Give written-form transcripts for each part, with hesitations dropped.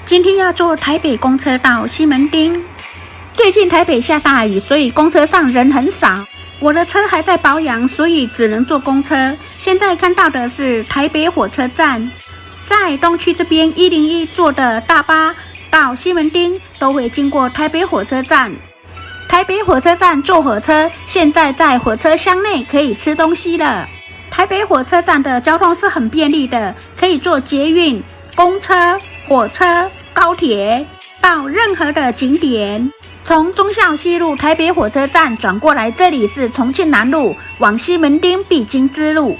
今天要坐台北公车到西门町。最近台北下大雨，所以公车上人很少。我的车还在保养，所以只能坐公车。现在看到的是台北火车站，在东区这边101坐的大巴到西门町都会经过台北火车站。台北火车站坐火车，现在在火车厢内可以吃东西了。台北火车站的交通是很便利的，可以坐捷运、公车、火车、高铁到任何的景点。从忠孝西路台北火车站转过来，这里是重庆南路往西门町必经之路。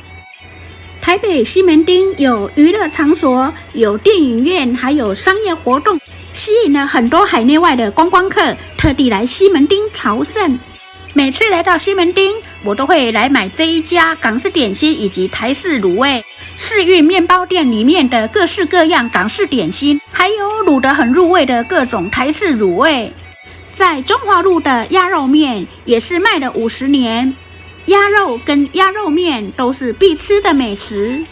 台北西门町有娱乐场所，有电影院，还有商业活动，吸引了很多海内外的观光客特地来西门町朝圣。每次来到西门町，我都会来买这一家港式点心以及台式卤味。世运面包店里面的各式各样港式点心，还有卤得很入味的各种台式卤味。在中华路的鸭肉面也是卖了50年，鸭肉跟鸭肉面都是必吃的美食。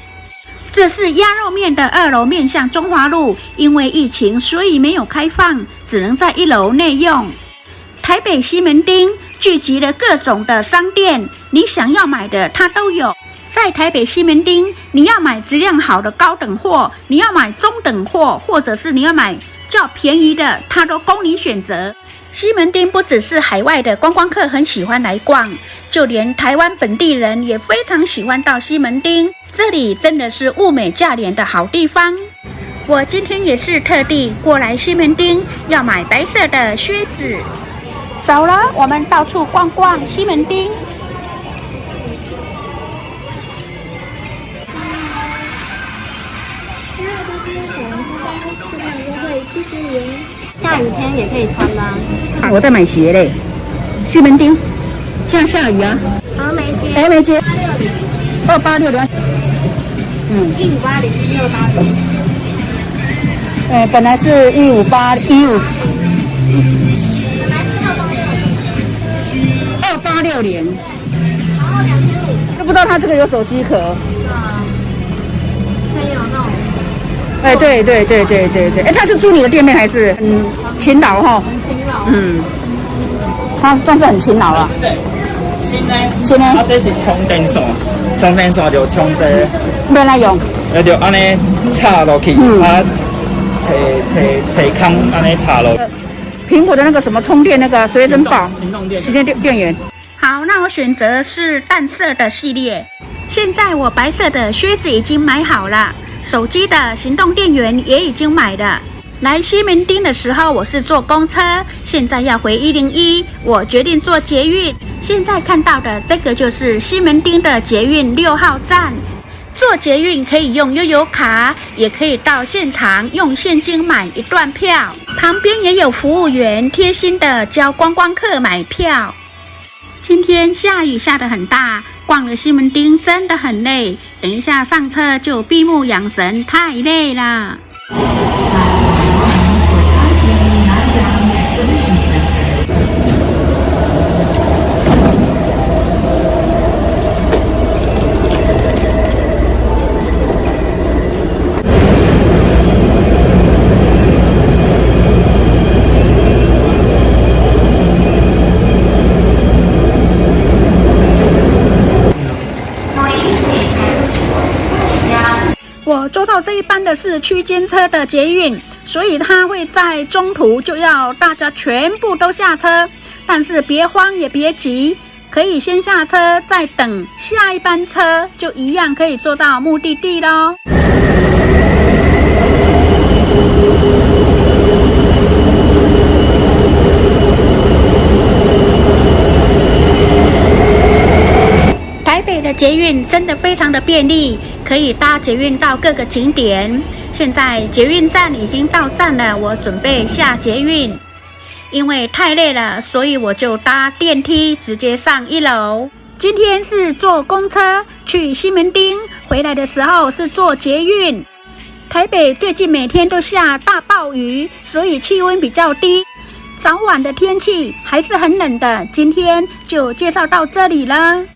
这是鸭肉面的2楼面向中华路，因为疫情所以没有开放，只能在1楼内用。台北西门町聚集了各种的商店，你想要买的它都有。在台北西门町，你要买质量好的高等货，你要买中等货，或者是你要买较便宜的，它都供你选择。西门町不只是海外的观光客很喜欢来逛，就连台湾本地人也非常喜欢到西门町，这里真的是物美价廉的好地方。我今天也是特地过来西门町，要买白色的靴子。走了，我们到处逛逛西门町。下雨天也可以穿吗？我在买鞋嘞。西门町现在下雨啊。峨眉街。峨眉街286的。1580680。本来是15815。2860。然后2500。都不知道他这个有手机壳。可以有那种。对。他是租你的店面还是勤劳哈？很勤劳。他算是很勤劳了。对，新呢？啊，这是充电线，充电线就充这，没来用。就安尼插落去，找空安尼插落。苹果的那个什么充电那个随身宝，行动电源。好，那我选择是淡色的系列。现在我白色的靴子已经买好了。手机的行动电源也已经买了。来西门町的时候我是坐公车，现在要回101，我决定坐捷运。现在看到的这个就是西门町的捷运6号站。坐捷运可以用悠游卡，也可以到现场用现金买一段票，旁边也有服务员贴心的教观光客买票。今天下雨下得很大，逛了西门町真的很累，等一下上车就闭目养神，太累了。我坐到这一班的是区间车的捷运，所以它会在中途就要大家全部都下车，但是别慌也别急，可以先下车再等下一班车，就一样可以坐到目的地咯。台北的捷运真的非常的便利，可以搭捷运到各个景点。现在捷运站已经到站了，我准备下捷运。因为太累了，所以我就搭电梯直接上1楼。今天是坐公车去西门町，回来的时候是坐捷运。台北最近每天都下大暴雨，所以气温比较低，早晚的天气还是很冷的。今天就介绍到这里了。